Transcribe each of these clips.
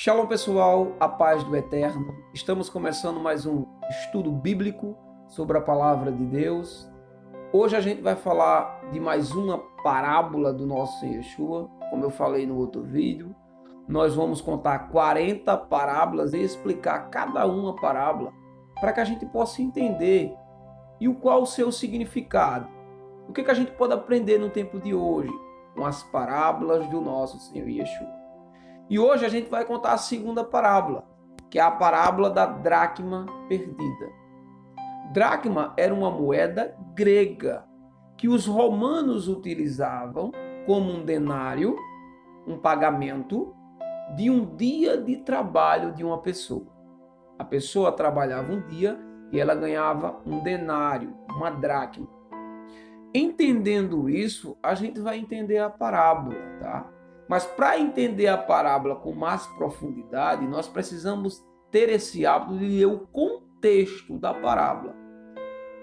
Shalom pessoal, a paz do Eterno. Estamos começando mais um estudo bíblico sobre a palavra de Deus. Hoje a gente vai falar de mais uma parábola do nosso Senhor Yeshua. Como eu falei no outro vídeo, nós vamos contar 40 parábolas e explicar cada uma parábola para que a gente possa entender e qual o seu significado. O que a gente pode aprender no tempo de hoje com as parábolas do nosso Senhor Yeshua. E hoje a gente vai contar a segunda parábola, que é a parábola da dracma perdida. Dracma era uma moeda grega que os romanos utilizavam como um denário, um pagamento de um dia de trabalho de uma pessoa. A pessoa trabalhava um dia e ela ganhava um denário, uma dracma. Entendendo isso, a gente vai entender a parábola, tá? Mas para entender a parábola com mais profundidade, nós precisamos ter esse hábito de ler o contexto da parábola.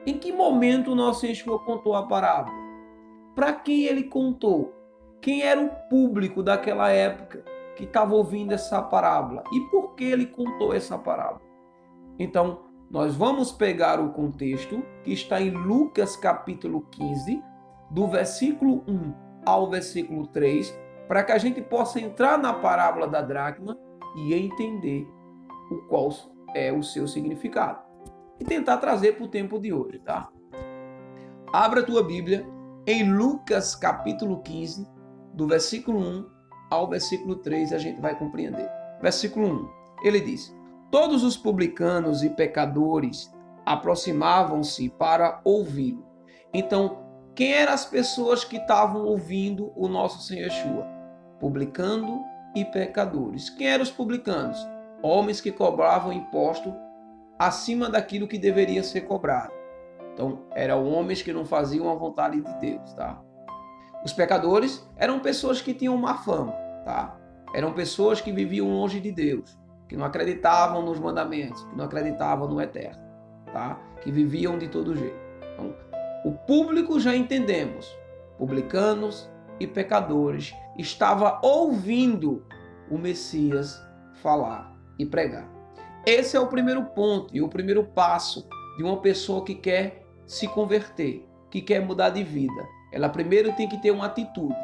Em que momento o nosso Senhor contou a parábola? Para quem ele contou? Quem era o público daquela época que estava ouvindo essa parábola? E por que ele contou essa parábola? Então, nós vamos pegar o contexto que está em Lucas capítulo 15, do versículo 1 ao versículo 3, para que a gente possa entrar na parábola da dracma e entender qual é o seu significado. E tentar trazer para o tempo de hoje, tá? Abra a tua Bíblia em Lucas capítulo 15, do versículo 1 ao versículo 3, a gente vai compreender. Versículo 1, ele diz: todos os publicanos e pecadores aproximavam-se para ouvi-lo. Então, quem eram as pessoas que estavam ouvindo o nosso Senhor Yeshua? Publicano e pecadores. Quem eram os publicanos? Homens que cobravam imposto acima daquilo que deveria ser cobrado. Então, eram homens que não faziam a vontade de Deus, tá? Os pecadores eram pessoas que tinham má fama, tá? Eram pessoas que viviam longe de Deus, que não acreditavam nos mandamentos, que não acreditavam no eterno, tá? Que viviam de todo jeito. Então, o público já entendemos, publicanos e pecadores, estava ouvindo o Messias falar e pregar. Esse é o primeiro ponto e o primeiro passo de uma pessoa que quer se converter, que quer mudar de vida. Ela primeiro tem que ter uma atitude.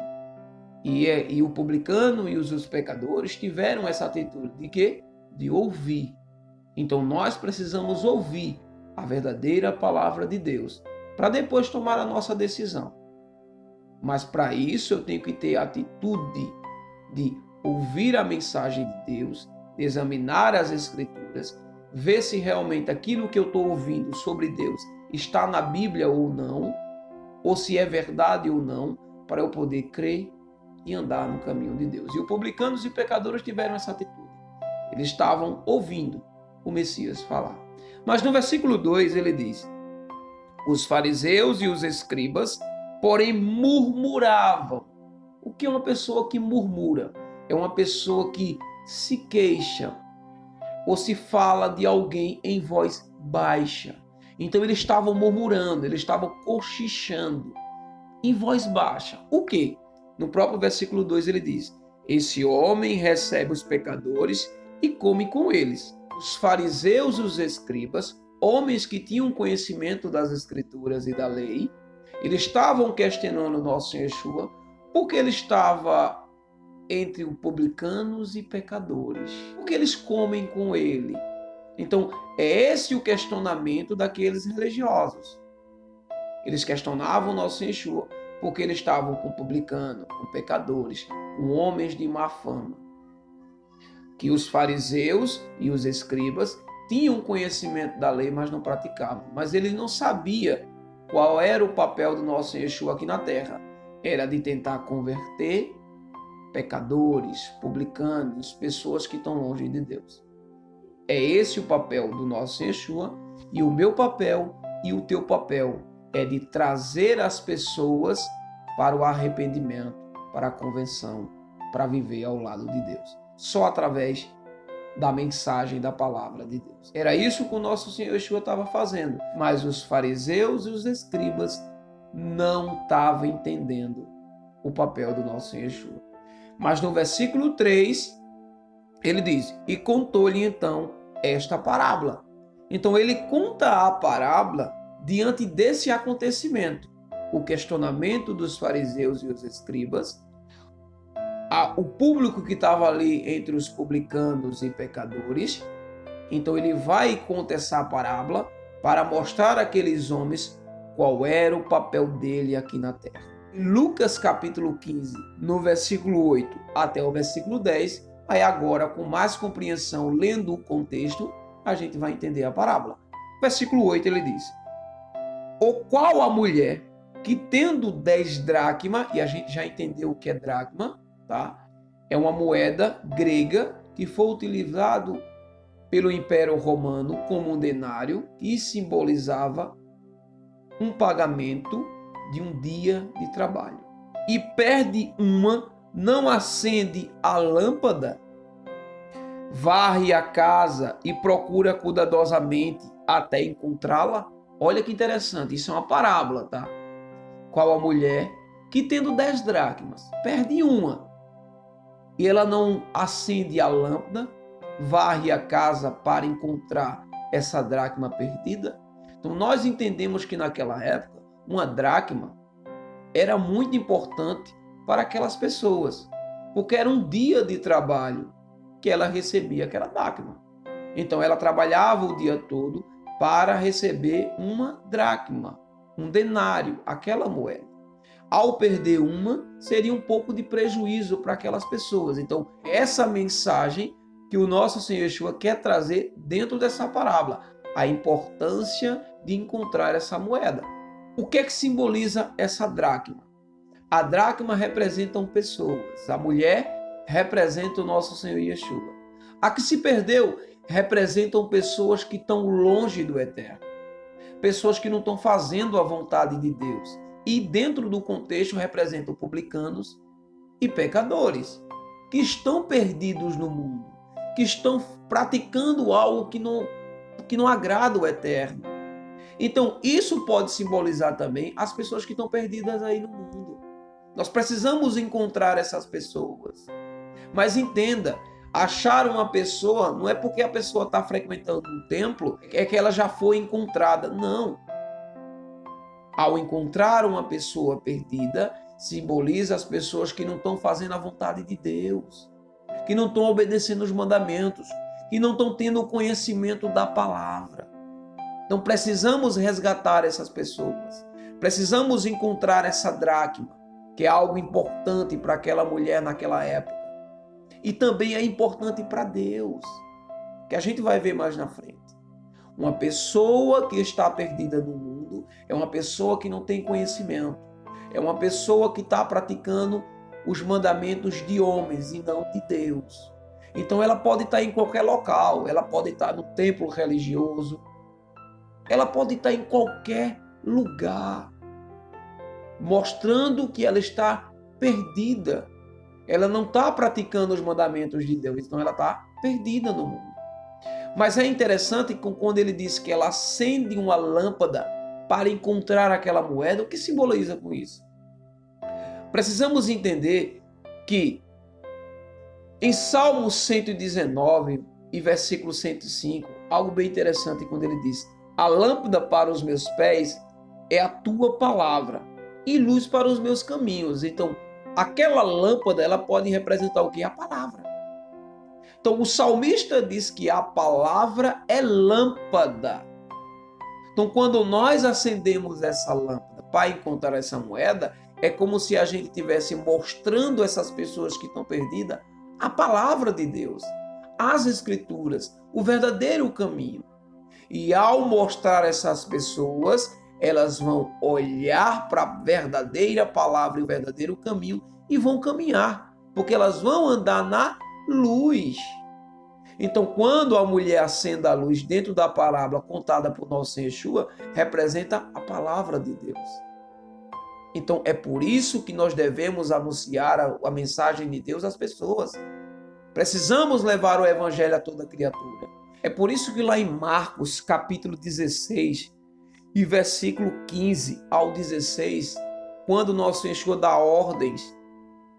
E o publicano e os pecadores tiveram essa atitude de quê? De ouvir. Então nós precisamos ouvir a verdadeira palavra de Deus para depois tomar a nossa decisão. Mas para isso eu tenho que ter a atitude de ouvir a mensagem de Deus, de examinar as Escrituras, ver se realmente aquilo que eu estou ouvindo sobre Deus está na Bíblia ou não, ou se é verdade ou não, para eu poder crer e andar no caminho de Deus. E os publicanos e pecadores tiveram essa atitude. Eles estavam ouvindo o Messias falar. Mas no versículo 2 ele diz: os fariseus e os escribas, porém, murmuravam. O que é uma pessoa que murmura? É uma pessoa que se queixa ou se fala de alguém em voz baixa. Então eles estavam murmurando, eles estavam cochichando em voz baixa. O quê? No próprio versículo 2 ele diz: esse homem recebe os pecadores e come com eles. Os fariseus e os escribas, homens que tinham conhecimento das Escrituras e da lei, eles estavam questionando o nosso Senhor Yeshua porque ele estava entre os publicanos e pecadores. Porque eles comem com ele. Então, é esse o questionamento daqueles religiosos. Eles questionavam o nosso Senhor Yeshua porque eles estavam com publicanos, com pecadores, com homens de má fama. Que os fariseus e os escribas tinham conhecimento da lei, mas não praticavam. Mas eles não sabiam qual era o papel do nosso Senhor Yeshua aqui na terra. Era de tentar converter pecadores, publicanos, pessoas que estão longe de Deus. É esse o papel do nosso Senhor Yeshua, e o meu papel e o teu papel é de trazer as pessoas para o arrependimento, para a conversão, para viver ao lado de Deus. Só através da mensagem da palavra de Deus. Era isso que o nosso Senhor Yeshua estava fazendo. Mas os fariseus e os escribas não estavam entendendo o papel do nosso Senhor Yeshua. Mas no versículo 3, Ele diz, e contou-lhe então esta parábola. Então ele conta a parábola diante desse acontecimento, o questionamento dos fariseus e os escribas, o público que estava ali entre os publicanos e pecadores. Então ele vai e conta essa parábola para mostrar àqueles homens qual era o papel dele aqui na terra. Em Lucas capítulo 15, no versículo 8 até o versículo 10, aí agora com mais compreensão, lendo o contexto, a gente vai entender a parábola. Versículo 8 ele diz, o qual a mulher que tendo 10 dracma, e a gente já entendeu o que é dracma, tá? É uma moeda grega que foi utilizado pelo Império Romano como um denário que simbolizava um pagamento de um dia de trabalho. E perde uma, não acende a lâmpada, varre a casa e procura cuidadosamente até encontrá-la. Olha que interessante, isso é uma parábola, tá? Qual a mulher que tendo 10 dracmas, perde uma, e ela não acende a lâmpada, varre a casa para encontrar essa dracma perdida. Então nós entendemos que naquela época uma dracma era muito importante para aquelas pessoas, porque era um dia de trabalho que ela recebia aquela dracma. Então ela trabalhava o dia todo para receber uma dracma, um denário, aquela moeda. Ao perder uma, seria um pouco de prejuízo para aquelas pessoas. Então essa mensagem que o nosso Senhor Yeshua quer trazer dentro dessa parábola, a importância de encontrar essa moeda. O que é que simboliza essa dracma? A dracma representa pessoas, a mulher representa o nosso Senhor Yeshua. A que se perdeu representam pessoas que estão longe do eterno, pessoas que não estão fazendo a vontade de Deus. E dentro do contexto representam publicanos e pecadores, que estão perdidos no mundo, que estão praticando algo que não agrada o eterno. Então, isso pode simbolizar também as pessoas que estão perdidas aí no mundo. Nós precisamos encontrar essas pessoas. Mas entenda, achar uma pessoa não é porque a pessoa está frequentando um templo, é que ela já foi encontrada. Não. Ao encontrar uma pessoa perdida, simboliza as pessoas que não estão fazendo a vontade de Deus, que não estão obedecendo os mandamentos, que não estão tendo o conhecimento da palavra. Então precisamos resgatar essas pessoas. Precisamos encontrar essa dracma, que é algo importante para aquela mulher naquela época. E também é importante para Deus, que a gente vai ver mais na frente. Uma pessoa que está perdida no mundo é uma pessoa que não tem conhecimento. É uma pessoa que está praticando os mandamentos de homens e não de Deus. Então ela pode estar em qualquer local, ela pode estar no templo religioso, ela pode estar em qualquer lugar, mostrando que ela está perdida. Ela não está praticando os mandamentos de Deus, então ela está perdida no mundo. Mas é interessante que quando ele diz que ela acende uma lâmpada para encontrar aquela moeda, o que simboliza com isso? Precisamos entender que em Salmo 119 e versículo 105, algo bem interessante quando ele diz: a lâmpada para os meus pés é a tua palavra e luz para os meus caminhos. Então, aquela lâmpada, ela pode representar o quê? A palavra. Então, o salmista diz que a palavra é lâmpada. Então, quando nós acendemos essa lâmpada para encontrar essa moeda, é como se a gente estivesse mostrando a essas pessoas que estão perdidas a palavra de Deus, as Escrituras, o verdadeiro caminho. E ao mostrar essas pessoas, elas vão olhar para a verdadeira palavra e o verdadeiro caminho e vão caminhar, porque elas vão andar na luz. Então, quando a mulher acende a luz dentro da parábola contada por nosso Senhor Yeshua, representa a palavra de Deus. Então, é por isso que nós devemos anunciar a mensagem de Deus às pessoas. Precisamos levar o evangelho a toda criatura. É por isso que lá em Marcos, capítulo 16, e versículo 15 ao 16, quando nosso Senhor dá ordens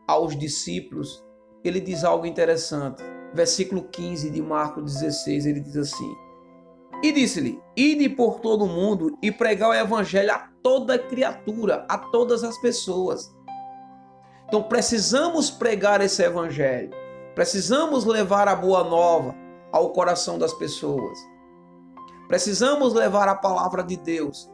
aos discípulos, ele diz algo interessante. versículo 15 de Marcos 16, ele diz assim: e disse-lhe: ide por todo o mundo e pregar o evangelho a toda criatura, a todas as pessoas. Então precisamos pregar esse evangelho, precisamos levar a boa nova ao coração das pessoas, precisamos levar a palavra de Deus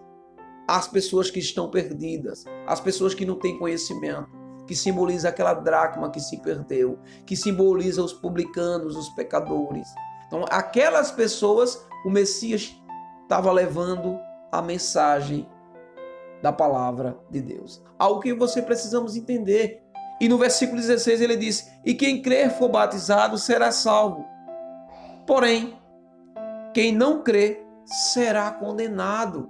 às pessoas que estão perdidas, às pessoas que não têm conhecimento, que simboliza aquela dracma que se perdeu, que simboliza os publicanos, os pecadores. Então, aquelas pessoas, o Messias estava levando a mensagem da palavra de Deus. Algo que você precisamos entender. E no versículo 16 ele diz: e quem crer for batizado será salvo. Porém, quem não crer será condenado.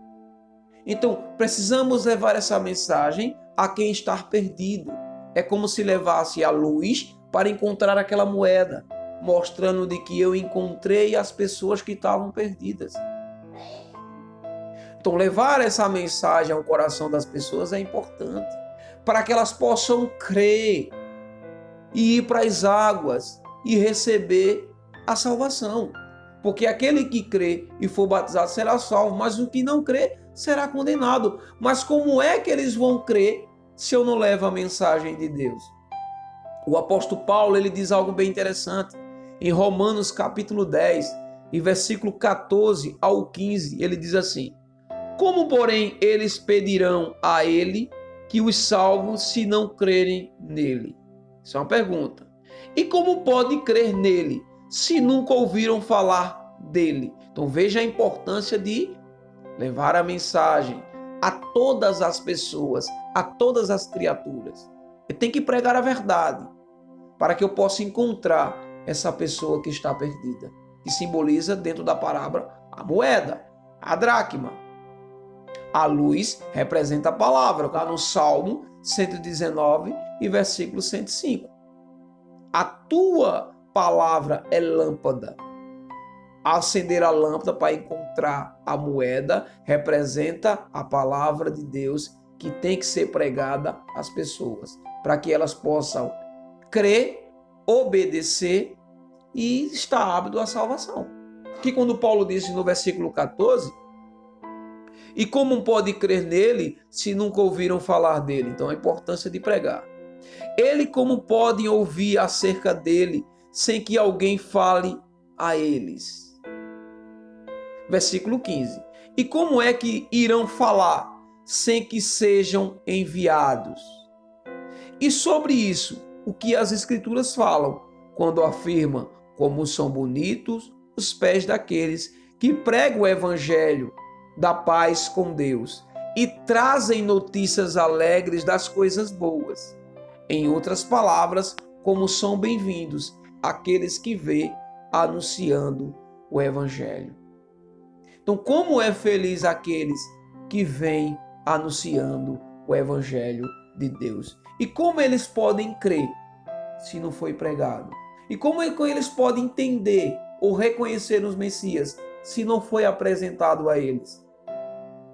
Então, precisamos levar essa mensagem a quem está perdido. É como se levasse a luz para encontrar aquela moeda, mostrando de que eu encontrei as pessoas que estavam perdidas. Então, levar essa mensagem ao coração das pessoas é importante, para que elas possam crer e ir para as águas e receber a salvação. Porque aquele que crê e for batizado será salvo, mas o que não crê será condenado. Mas como é que eles vão crer se eu não levo a mensagem de Deus? O apóstolo Paulo, ele diz algo bem interessante. Em Romanos capítulo 10, e versículo 14 ao 15, ele diz assim: como, porém, eles pedirão a ele que os salve se não crerem nele? Isso é uma pergunta. E como pode crer nele se nunca ouviram falar dele? Então veja a importância de levar a mensagem a todas as pessoas, a todas as criaturas. E tem que pregar a verdade, para que eu possa encontrar essa pessoa que está perdida, que simboliza dentro da parábola a moeda, a dracma. A luz representa a palavra, está no Salmo 119 e versículo 105. A tua palavra é lâmpada. Acender a lâmpada para encontrar a moeda representa a palavra de Deus que tem que ser pregada às pessoas, para que elas possam crer, obedecer e estar apto à salvação. Que quando Paulo disse no versículo 14: e como pode crer nele se nunca ouviram falar dele? Então a importância de pregar. Ele como podem ouvir acerca dele sem que alguém fale a eles? Versículo 15. E como é que irão falar sem que sejam enviados? E sobre isso, o que as Escrituras falam quando afirmam como são bonitos os pés daqueles que pregam o evangelho da paz com Deus e trazem notícias alegres das coisas boas. Em outras palavras, como são bem-vindos aqueles que vê anunciando o evangelho. Então, como é feliz aqueles que vêm anunciando o evangelho de Deus? E como eles podem crer se não foi pregado? E como é que eles podem entender ou reconhecer os Messias se não foi apresentado a eles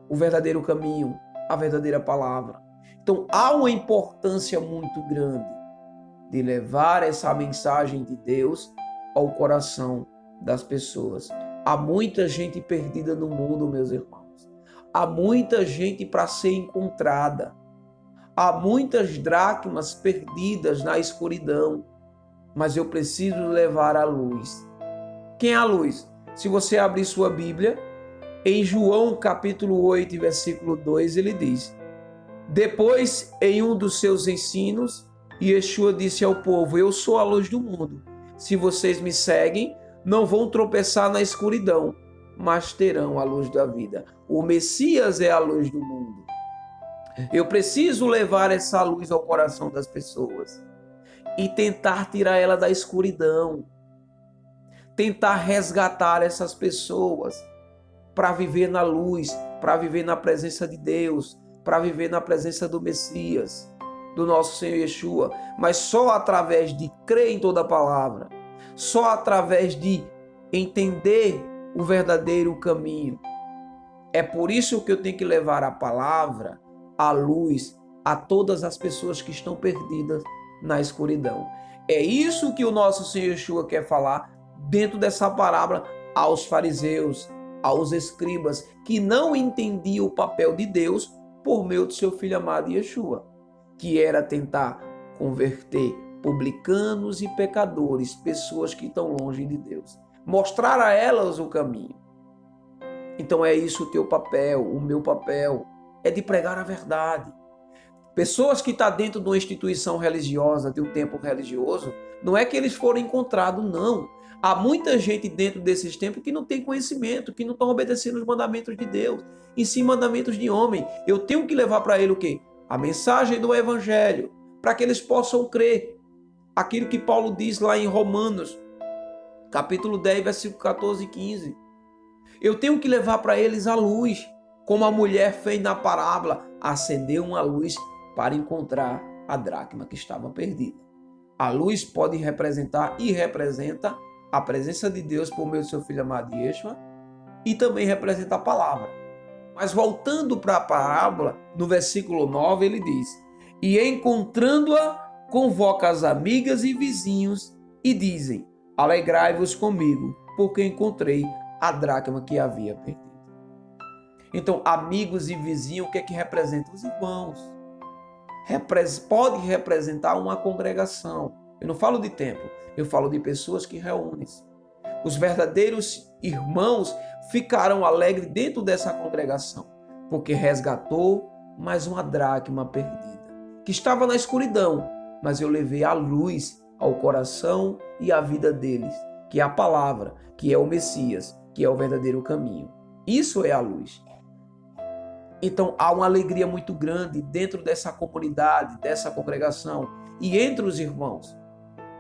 o verdadeiro caminho, a verdadeira palavra? Então, há uma importância muito grande de levar essa mensagem de Deus ao coração das pessoas. Há muita gente perdida no mundo, meus irmãos. Há muita gente para ser encontrada. Há muitas dracmas perdidas na escuridão. Mas eu preciso levar a luz. Quem é a luz? Se você abrir sua Bíblia, em João capítulo 8, versículo 2, ele diz: depois, em um dos seus ensinos, Yeshua disse ao povo: eu sou a luz do mundo. Se vocês me seguem, não vão tropeçar na escuridão, mas terão a luz da vida. O Messias é a luz do mundo. Eu preciso levar essa luz ao coração das pessoas e tentar tirar ela da escuridão. Tentar resgatar essas pessoas para viver na luz, para viver na presença de Deus, para viver na presença do Messias, do nosso Senhor Yeshua. Mas só através de crer em toda a palavra, só através de entender o verdadeiro caminho. É por isso que eu tenho que levar a palavra, a luz, a todas as pessoas que estão perdidas na escuridão. É isso que o nosso Senhor Yeshua quer falar dentro dessa parábola aos fariseus, aos escribas, que não entendiam o papel de Deus por meio do seu Filho amado Yeshua, que era tentar converter publicanos e pecadores, pessoas que estão longe de Deus, mostrar a elas o caminho. Então é isso o teu papel, o meu papel, é de pregar a verdade. Pessoas que estão dentro de uma instituição religiosa, de um templo religioso, não é que eles foram encontrados, não. Há muita gente dentro desses templos que não tem conhecimento, que não estão obedecendo os mandamentos de Deus, e sim mandamentos de homem. Eu tenho que levar para ele o quê? A mensagem do Evangelho, para que eles possam crer. Aquilo que Paulo diz lá em Romanos, capítulo 10, versículo 14 e 15. Eu tenho que levar para eles a luz, como a mulher fez na parábola, acendeu uma luz para encontrar a dracma que estava perdida. A luz pode representar e representa a presença de Deus por meio do seu Filho amado Yeshua e também representa a palavra. Mas voltando para a parábola, no versículo 9 ele diz: e encontrando-a, convoca as amigas e vizinhos e dizem: alegrai-vos comigo, porque encontrei a dracma que havia perdido. Então, amigos e vizinhos, o que é que representa? Os irmãos. Pode representar uma congregação. Eu não falo de templo, eu falo de pessoas que reúnem-se. Os verdadeiros irmãos ficaram alegres dentro dessa congregação, porque resgatou mais uma dracma perdida, que estava na escuridão, mas eu levei a luz ao coração e à vida deles, que é a palavra, que é o Messias, que é o verdadeiro caminho. Isso é a luz. Então há uma alegria muito grande dentro dessa comunidade, dessa congregação e entre os irmãos.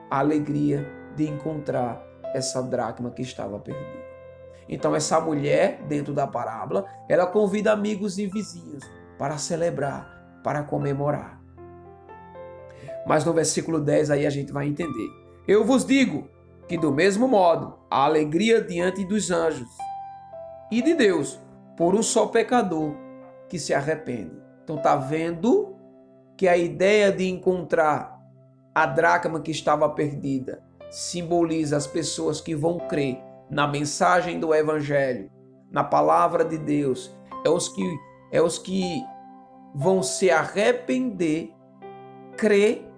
A alegria de encontrar essa dracma que estava perdida. Então essa mulher, dentro da parábola, ela convida amigos e vizinhos para celebrar, para comemorar. Mas no versículo 10 aí a gente vai entender. Eu vos digo que do mesmo modo, a alegria diante dos anjos e de Deus por um só pecador que se arrepende. Então tá vendo que a ideia de encontrar a dracma que estava perdida simboliza as pessoas que vão crer na mensagem do Evangelho, na palavra de Deus. É os que vão se arrepender, crer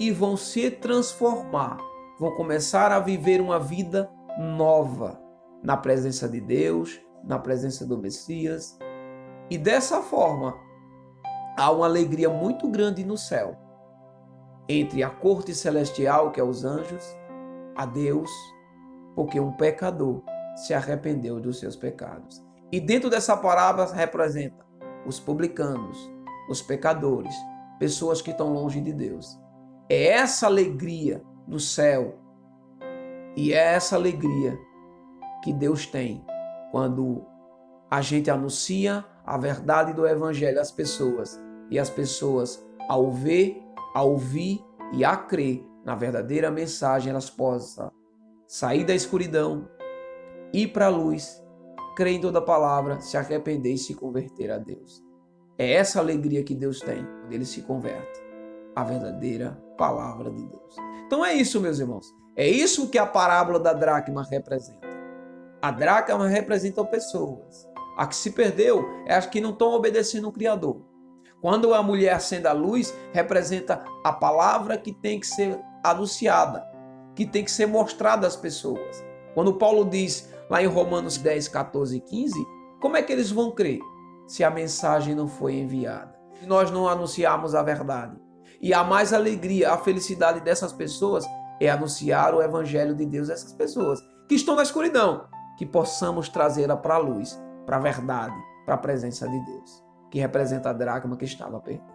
e vão se transformar. Vão começar a viver uma vida nova na presença de Deus, na presença do Messias. E dessa forma, há uma alegria muito grande no céu, entre a corte celestial, que é os anjos, a Deus, porque um pecador se arrependeu dos seus pecados. E dentro dessa parábola representa os publicanos, os pecadores, pessoas que estão longe de Deus. É essa alegria no céu, e é essa alegria que Deus tem quando a gente anuncia a verdade do Evangelho às pessoas, e as pessoas, ao ver, a ouvir e a crer na verdadeira mensagem, elas possam sair da escuridão, ir para a luz, crer em toda a palavra, se arrepender e se converter a Deus. É essa alegria que Deus tem quando ele se converte à verdadeira palavra de Deus. Então é isso, meus irmãos. É isso que a parábola da dracma representa. A dracma representa pessoas. A que se perdeu é as que não estão obedecendo o Criador. Quando a mulher acende a luz, representa a palavra que tem que ser anunciada, que tem que ser mostrada às pessoas. Quando Paulo diz lá em Romanos 10, 14 e 15, como é que eles vão crer se a mensagem não foi enviada? Se nós não anunciarmos a verdade. E a mais alegria, a felicidade dessas pessoas é anunciar o Evangelho de Deus a essas pessoas que estão na escuridão, que possamos trazê-la para a luz, para a verdade, para a presença de Deus, que representa a dracma que estava perdida.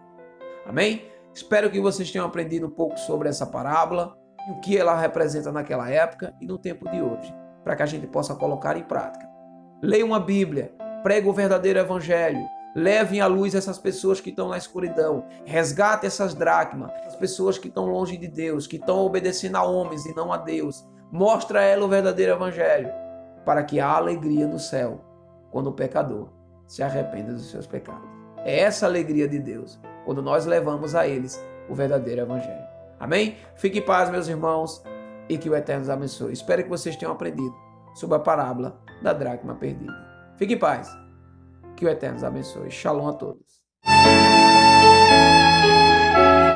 Amém? Espero que vocês tenham aprendido um pouco sobre essa parábola e o que ela representa naquela época e no tempo de hoje, para que a gente possa colocar em prática. Leia uma Bíblia, pregue o verdadeiro Evangelho, levem à luz essas pessoas que estão na escuridão, resgate essas dracmas, as pessoas que estão longe de Deus, que estão obedecendo a homens e não a Deus. Mostra a ela o verdadeiro Evangelho, para que há alegria no céu quando o pecador se arrepende dos seus pecados. É essa a alegria de Deus, quando nós levamos a eles o verdadeiro Evangelho. Amém? Fique em paz, meus irmãos, e que o Eterno os abençoe. Espero que vocês tenham aprendido sobre a parábola da dracma perdida. Fique em paz. Que o Eterno os abençoe. Shalom a todos.